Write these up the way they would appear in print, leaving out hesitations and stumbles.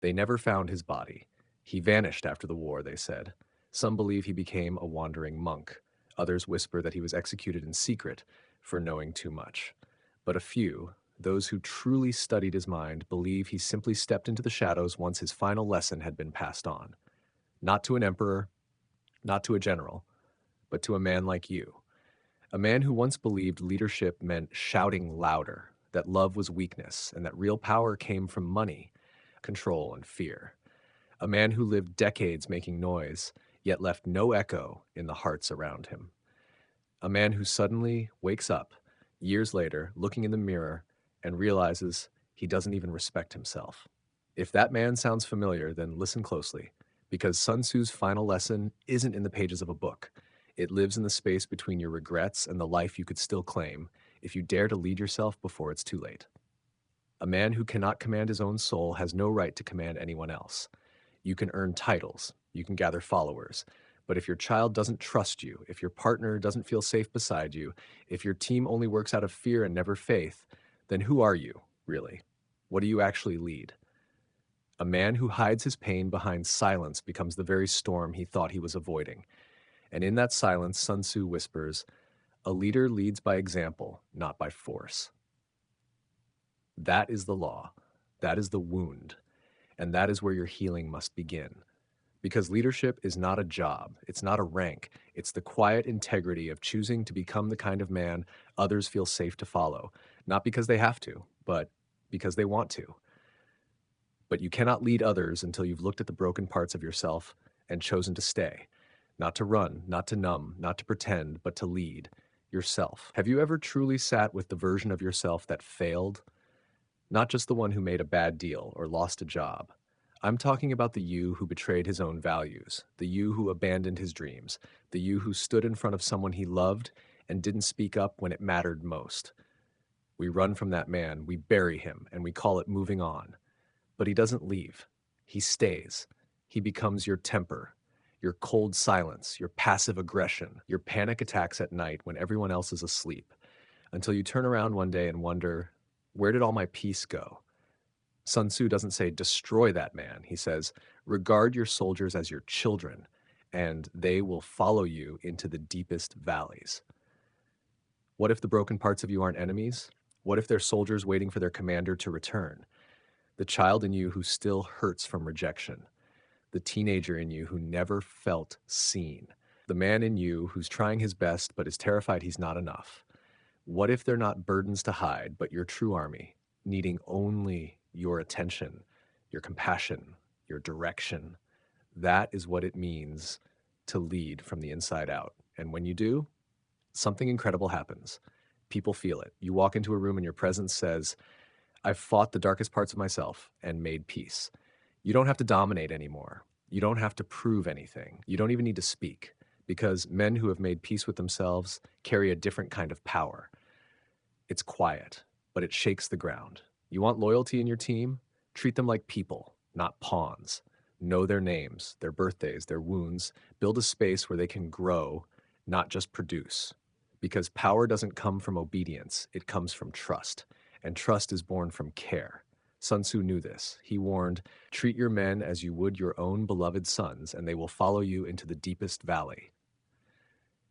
They never found his body. He vanished after the war, they said. Some believe he became a wandering monk. Others whisper that he was executed in secret for knowing too much. But a few, those who truly studied his mind, believe he simply stepped into the shadows once his final lesson had been passed on. Not to an emperor, not to a general, but to a man like you. A man who once believed leadership meant shouting louder, that love was weakness, and that real power came from money, control, and fear. A man who lived decades making noise, yet left no echo in the hearts around him. A man who suddenly wakes up, years later, looking in the mirror, and realizes he doesn't even respect himself. If that man sounds familiar, then listen closely, because Sun Tzu's final lesson isn't in the pages of a book. It lives in the space between your regrets and the life you could still claim if you dare to lead yourself before it's too late. A man who cannot command his own soul has no right to command anyone else. You can earn titles, you can gather followers, but if your child doesn't trust you, if your partner doesn't feel safe beside you, if your team only works out of fear and never faith, then who are you, really? What do you actually lead? A man who hides his pain behind silence becomes the very storm he thought he was avoiding. And in that silence, Sun Tzu whispers, "A leader leads by example, not by force." That is the law. That is the wound. And that is where your healing must begin. Because leadership is not a job, it's not a rank, it's the quiet integrity of choosing to become the kind of man others feel safe to follow, not because they have to, but because they want to. But you cannot lead others until you've looked at the broken parts of yourself and chosen to stay. Not to run, not to numb, not to pretend, but to lead yourself. Have you ever truly sat with the version of yourself that failed? Not just the one who made a bad deal or lost a job. I'm talking about the you who betrayed his own values, the you who abandoned his dreams, the you who stood in front of someone he loved and didn't speak up when it mattered most. We run from that man, we bury him, and we call it moving on. But he doesn't leave. He stays. He becomes your temper, your cold silence, your passive aggression, your panic attacks at night when everyone else is asleep, until you turn around one day and wonder, where did all my peace go? Sun Tzu doesn't say destroy that man. He says regard your soldiers as your children, and they will follow you into the deepest valleys. What if the broken parts of you aren't enemies? What if they're soldiers waiting for their commander to return? The child in you who still hurts from rejection, the teenager in you who never felt seen, the man in you who's trying his best but is terrified he's not enough. What if they're not burdens to hide, but your true army, needing only your attention, your compassion, your direction? That is what it means to lead from the inside out. And when you do, something incredible happens. People feel it. You walk into a room and your presence says, I've fought the darkest parts of myself and made peace. You don't have to dominate anymore. You don't have to prove anything. You don't even need to speak, because men who have made peace with themselves carry a different kind of power. It's quiet, but it shakes the ground. You want loyalty in your team? Treat them like people, not pawns. Know their names, their birthdays, their wounds. Build a space where they can grow, not just produce. Because power doesn't come from obedience, it comes from trust. And trust is born from care. Sun Tzu knew this. He warned, treat your men as you would your own beloved sons, and they will follow you into the deepest valley.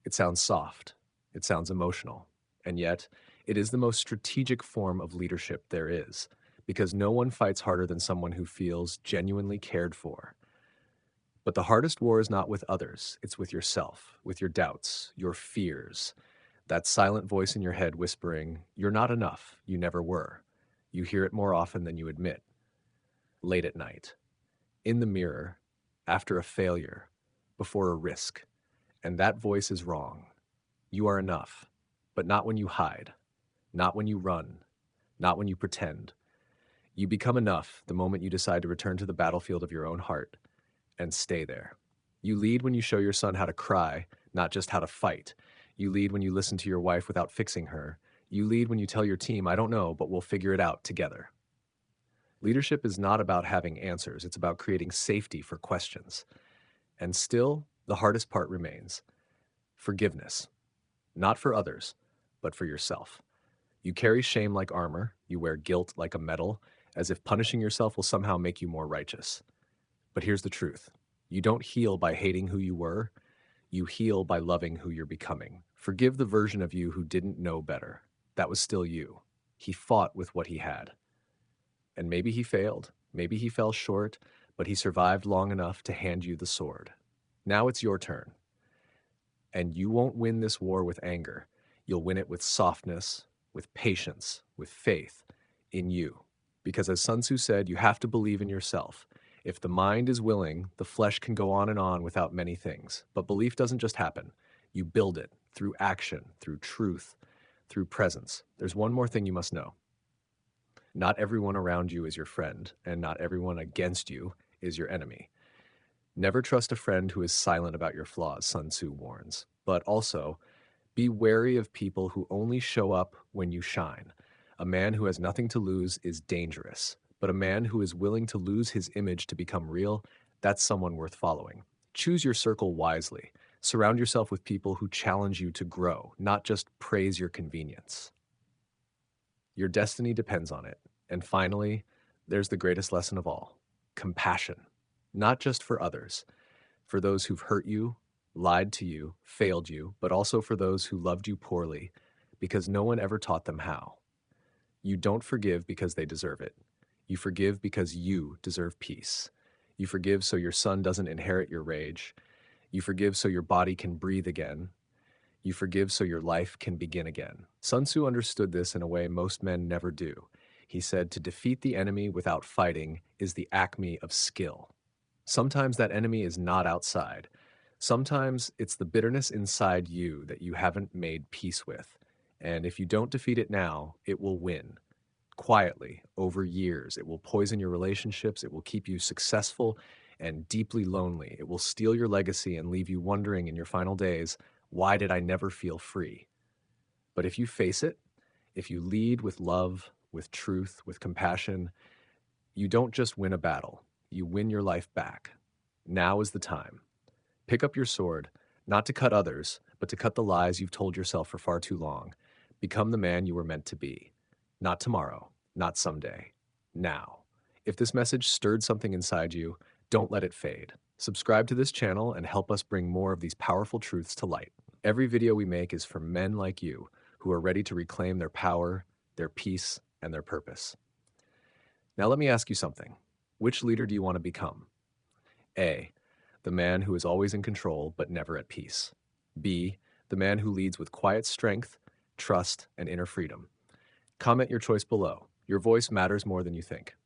It sounds soft. It sounds emotional. And yet, it is the most strategic form of leadership there is, because no one fights harder than someone who feels genuinely cared for. But the hardest war is not with others. It's with yourself, with your doubts, your fears, that silent voice in your head whispering, you're not enough, you never were. You hear it more often than you admit. Late at night, in the mirror, after a failure, before a risk. And that voice is wrong. You are enough, but not when you hide, not when you run, not when you pretend. You become enough the moment you decide to return to the battlefield of your own heart and stay there. You lead when you show your son how to cry, not just how to fight. You lead when you listen to your wife without fixing her. You lead when you tell your team, I don't know, but we'll figure it out together. Leadership is not about having answers. It's about creating safety for questions. And still, the hardest part remains. Forgiveness. Not for others, but for yourself. You carry shame like armor. You wear guilt like a medal. as if punishing yourself will somehow make you more righteous. But here's the truth. You don't heal by hating who you were. You heal by loving who you're becoming. Forgive the version of you who didn't know better. That was still you. He fought with what he had. And maybe he failed. Maybe he fell short, but he survived long enough to hand you the sword. Now it's your turn. And you won't win this war with anger. You'll win it with softness, with patience, with faith in you. Because as Sun Tzu said, you have to believe in yourself. If the mind is willing, the flesh can go on and on without many things. But belief doesn't just happen. You build it through action, through truth, through presence. There's one more thing you must know. Not everyone around you is your friend, and not everyone against you is your enemy. Never trust a friend who is silent about your flaws, Sun Tzu warns. But also, be wary of people who only show up when you shine. A man who has nothing to lose is dangerous, but a man who is willing to lose his image to become real, that's someone worth following. Choose your circle wisely. Surround yourself with people who challenge you to grow, not just praise your convenience. Your destiny depends on it. And finally, there's the greatest lesson of all: compassion. Not just for others, for those who've hurt you, lied to you, failed you, but also for those who loved you poorly, because no one ever taught them how. You don't forgive because they deserve it. You forgive because you deserve peace. You forgive so your son doesn't inherit your rage. You forgive so your body can breathe again. You forgive so your life can begin again. Sun Tzu understood this in a way most men never do. He said, to defeat the enemy without fighting is the acme of skill. Sometimes that enemy is not outside. Sometimes it's the bitterness inside you that you haven't made peace with. And if you don't defeat it now, it will win. Quietly, over years, it will poison your relationships, it will keep you successful and deeply lonely. It will steal your legacy and leave you wondering in your final days, why did I never feel free? But if you face it, if you lead with love, with truth, with compassion, you don't just win a battle, you win your life back. Now is the time. Pick up your sword, not to cut others, but to cut the lies you've told yourself for far too long. Become the man you were meant to be. Not tomorrow, not someday. Now. If this message stirred something inside you, don't let it fade. Subscribe to this channel and help us bring more of these powerful truths to light. Every video we make is for men like you who are ready to reclaim their power, their peace, and their purpose. Now let me ask you something. Which leader do you want to become? A, the man who is always in control but never at peace. B, the man who leads with quiet strength, trust, and inner freedom. Comment your choice below. Your voice matters more than you think.